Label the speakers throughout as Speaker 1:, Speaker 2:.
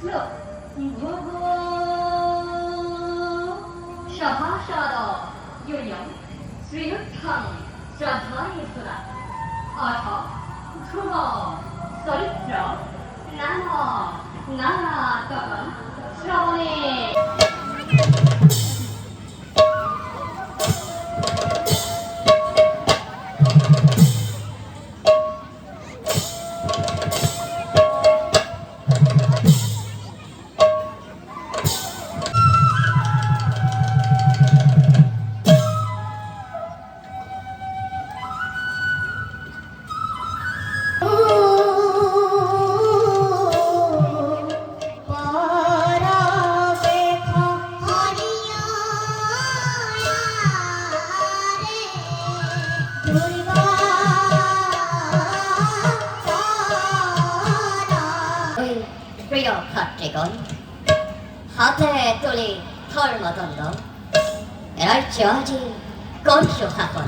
Speaker 1: Look, Gugu Shahashada Yuyam Sriyutham Shraddhayasura Atha Dhruva Saritra Nana Nana Takam Shravane প্রিয় ভাতৃগণ, হাতে তুলি ধর্মদণ্ড ৰাজ্য আজি কৰিছো শাসন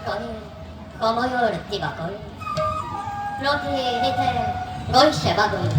Speaker 1: কৰে সময়ৰ দিবাকৰ প্ৰতিনিধে গৈছে বাগৰি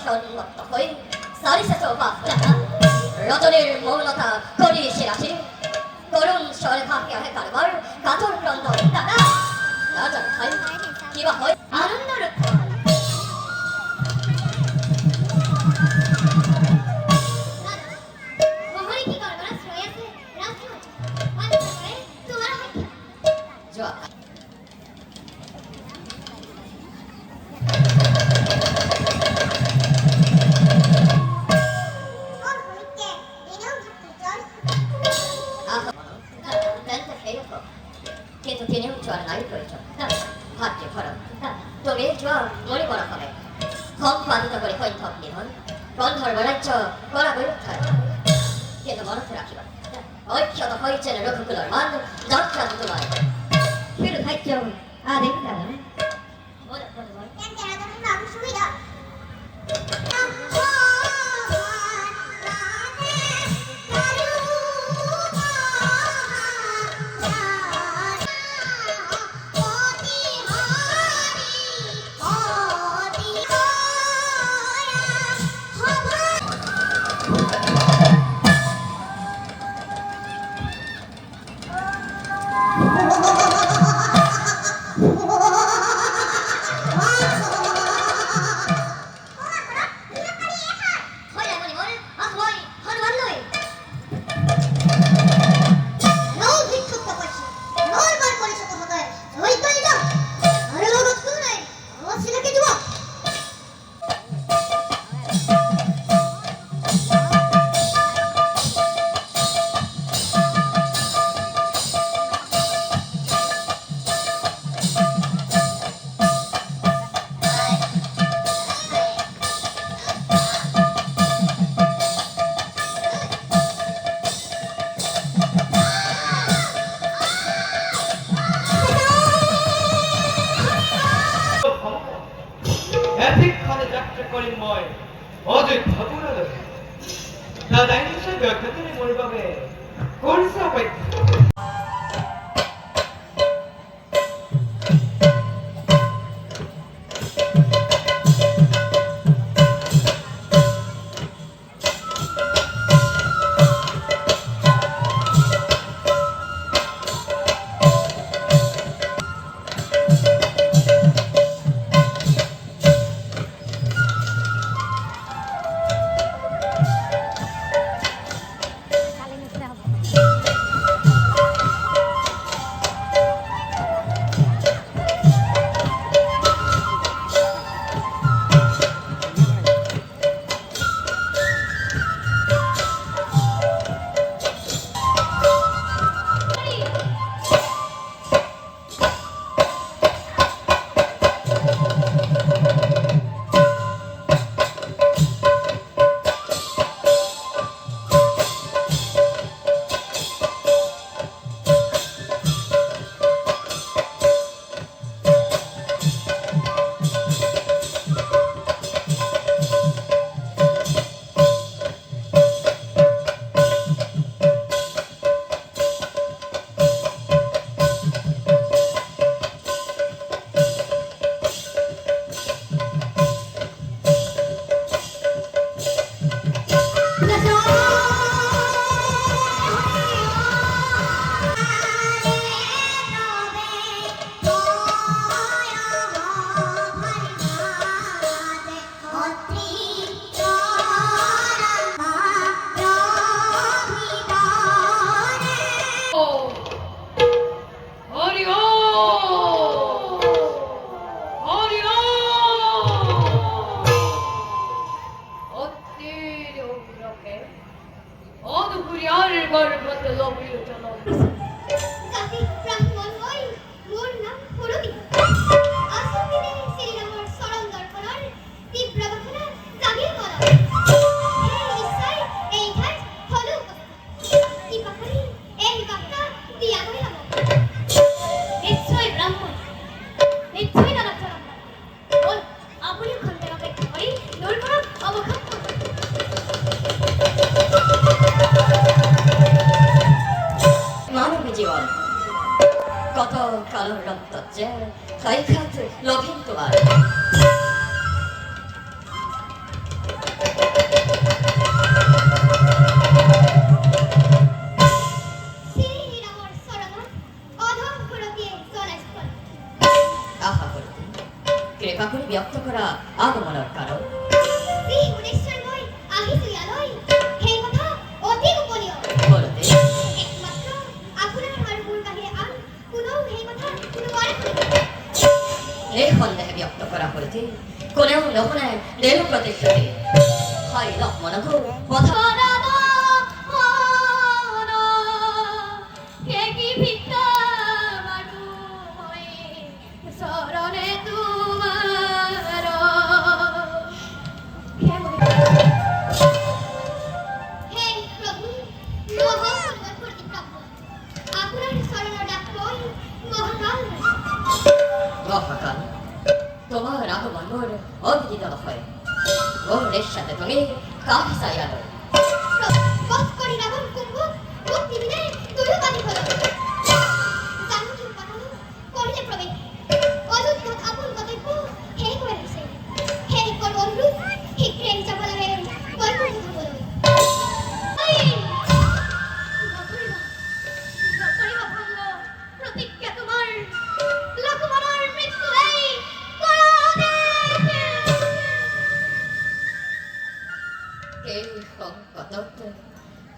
Speaker 1: সন্মত হই সারিসেছ বাফলা রজনীর মৌনতা করি শিরাশি করুণ স্বরে ভাবিয়া হে কারবার কাতর ক্রন্দ দাদা রাজা ভাই কিবা হয় আনন্দ রক্ষা কিন্তু তিনিও জোয়ার নাই প্রয়োজন ভাগ্যে ভরম তবে জোয়ার মনে বড় হবে সম্পাদিত করে কৈথক নিধন গন্ধর্ব রাজ্য করাবই উদ্ধার কিন্তু মনত রাখিবা ঐক্যত হয়েছেন রঘুকুলর মান যত্রান্ত নয় ফির ভাগ্য আদিম কারণ
Speaker 2: 어제 바보라도 나 나이는 몇 년전에 뭘 봐배 꼴싸고 있다
Speaker 1: কত কালো রক্তজ্জে ক্ষয়খাত লভিন তোমার কৃপা করে ব্যক্ত করা আগমনের কারণ।
Speaker 3: শ্রী গুণেশ্বরময় আহিসুয়ালয় সেই কথা অতি গোপনীয়।
Speaker 1: বলতে
Speaker 3: একমাত্র আপোনাৰ আৰু মোৰ বাহিৰে আন কোনেও সেই কথা কোনোবাৰে শুনিব।
Speaker 1: এই সন্দেহে ব্যক্ত কৰা হলতে কোনেও নুশুনে দেহ প্ৰতিশ্ৰুতি হয় লক্ষ্মণকো কথা মহাকাল তোমার আগমন অবিদিত হয় গৌরের সাথে তুমি কাকে চাইয়ালো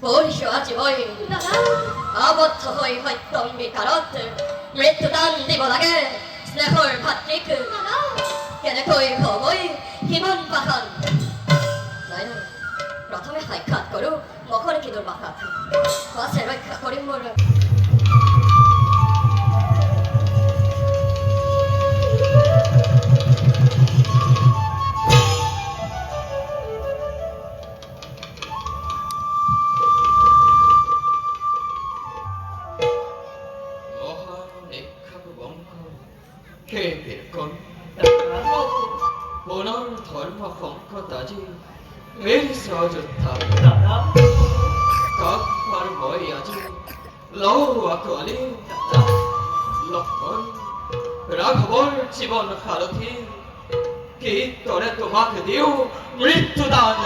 Speaker 1: পরিষু আছে বই আবদ্ধ হই হত্যম বিকারত মৃত্যুদান দিব লাগে স্নেহর ভাতৃক কেনেকৈ হবই হিমন পাখান নাই নাই প্রথমে সাক্ষাৎ করো মখৰ কি দুৰ্বাসা পাছে ৰক্ষা কৰিম মোৰ
Speaker 2: পুনৰ ধৰ্ম সংকটাজি এই সহযোদ্ধা কাক পাৰ মই আজি লওঁ আকোৱালি লক্ষ্মণ ৰাঘৱৰ জীৱন সাৰথি কি তৰে তোমাক দিওঁ মৃত্যুদান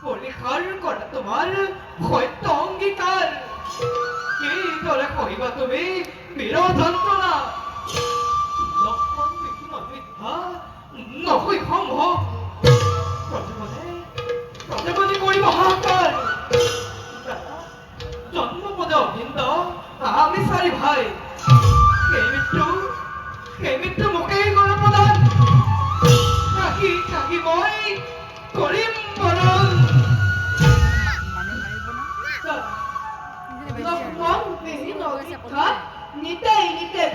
Speaker 2: পৰীক্ষাৰ কৰা তোমাৰ সত্য অংগীকাৰ কি তৰে কহিবা তুমি বীৰ যন্ত্ৰণা লক্ষ্মণ মিথ্যা নহয় সম্ভৱ প্ৰজেপতি কৰিব হাহাকাৰ জন্মপদে অভিন্ন আমি চাৰি ভাই সেই মৃত্যু মোকেই কৰা প্ৰদান কাকি মই কৰিম বৰণ
Speaker 4: লক্ষ্মণ বিহীন অভিক্ষাত নিতে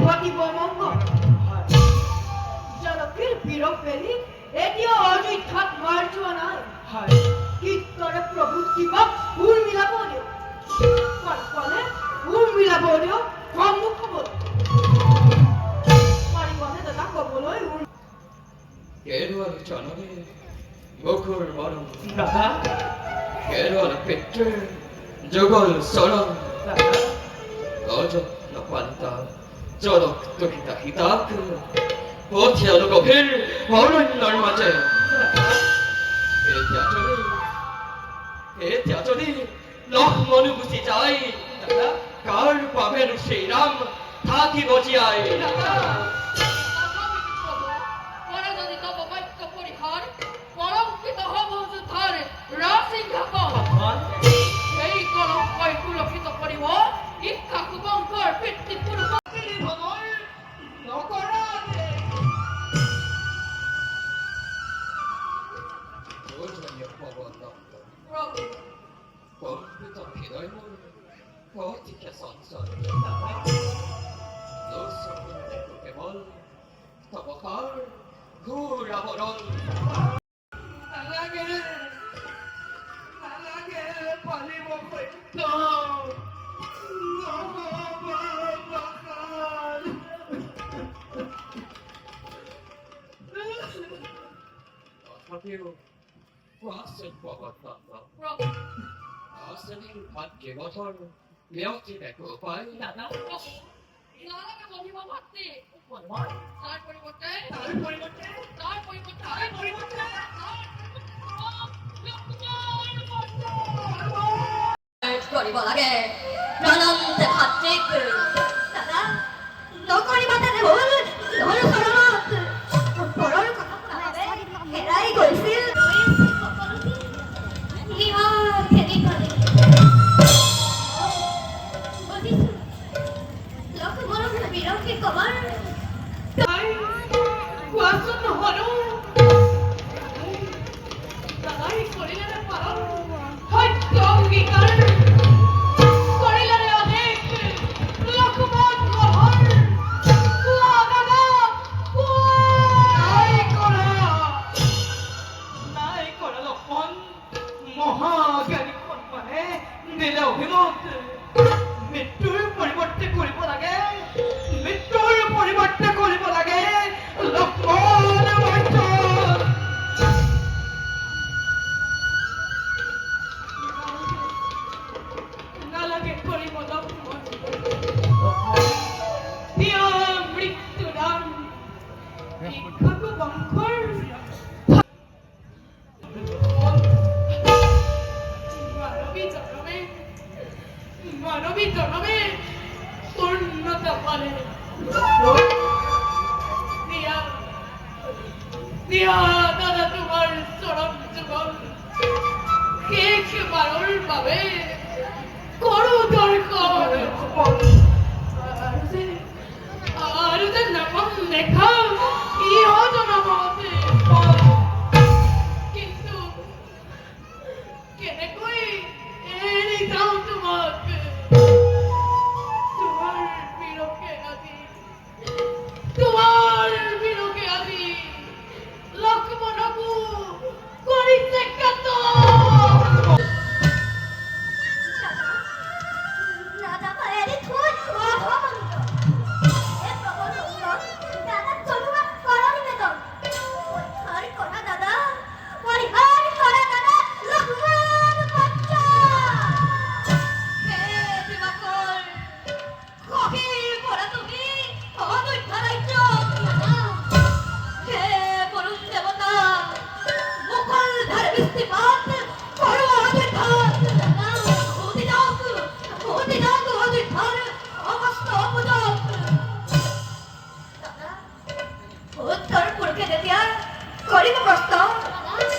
Speaker 4: ঘটিব মঙ্গল জনকীৰ বীৰক বেলি এতিয়াও অযোধ্যাত মাৰ যোৱা নাই কীৰ্তনে প্ৰভু শিৱক সুৰ মিলাব দিয়ক পালে সুৰ মিলাব দিয়ক সন্মুখ হ'ব পাৰিবনে দাদা ক'বলৈ
Speaker 2: কেৰুৱাৰ জননী মুখৰ মৰম কেৰুৱাৰ পিতৃৰ যুগল চৰণ অযত্ন পান্তা জনক তকিতা হিতাক পথিয়ালো গভীৰ অৰণ্যৰ মাজে এতিয়া যদি লক্ষ্মণ গুচি যায় কাৰ পাবেনো শ্ৰীৰাম থাকিব জীয়াই
Speaker 1: কৰিব লাগে প্ৰাণান্তে ভাতৃক দাদা
Speaker 3: বরং বিরহকে কমার
Speaker 4: তাই কোৱাচোন নহনো দাদাই কৰিলেনে পালন সত্য অংগীকাৰ কৰিলেনে অধিক লোকমত গ্ৰহণ কোৱা দাদা
Speaker 2: নাই কৰা লক্ষণ মহাজ্ঞানী সন্মানে দিলে অভিমত মৃত্যুৰ পৰিৱৰ্তে কৰিব লাগে লক্ষণ বৈষ্ণৱ
Speaker 4: নালাগে কৰিব লক্ষণ দিয়া মৃত্যুদান ইক্ষাকু বংশৰ মানবী জনমে পূর্ণতা পালে দিয়া দাদা তোমার চরম যুগল শেষবাৰৰ বাবে কৰো দৰ্শন আৰু যে নামত দেখা ইহ জনমতে কিন্তু কেনেকৈ এৰি যাওঁ তোমাক তোমার বিরোধে আজি লক্ষ্মণকু করিতে কত
Speaker 3: দাদা ভাইয়েরে থুই অধমন্ত এ প্রবল উত্তম দাদা চলুয়া করা নিবেদন পরিহার করা দাদা লক্ষ্মণ বাচ্চা
Speaker 1: হে দিবাকর গভীর পড়া তুমি অনৈক্য রাজ্য হে বরুণ দেবতা মুঘল ধারে বৃষ্টিপাত করো অধিকার অধিকার অধিকার অবস্থ অপদক উত্তর পুরুষে যেতিয়া কৰিব প্ৰশ্ন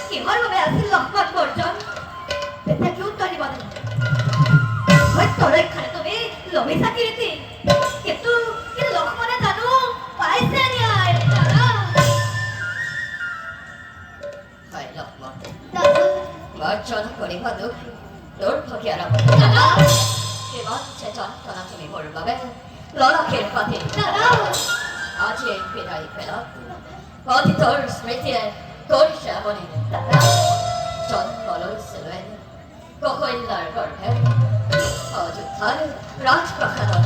Speaker 1: কিহৰ বাবে আছিল লক্ষ্মণ বৰ্জন তেতিয়া কি উত্তৰ দিব তৰৈ খানে তুমি লভিছা কীৰ্তি কিন্তু লক্ষ্মণে জানো পাইছে ন্যায় হয় লক্ষ্মণ বৰ্জন কৰিব দুখ দুৰ্ভগী আৰম্ভ কিমান চেতনা তুমি মোৰ বাবে ললাখীৰ পাতি আজি বিদায় পেলাত অতীতৰ স্মৃতিয়ে কৰিছে আপুনি জন্ম লৈছিলে কৌশল্যাৰ গৰ্ভে অযোধ্যাৰ ৰাজপ্ৰসাদত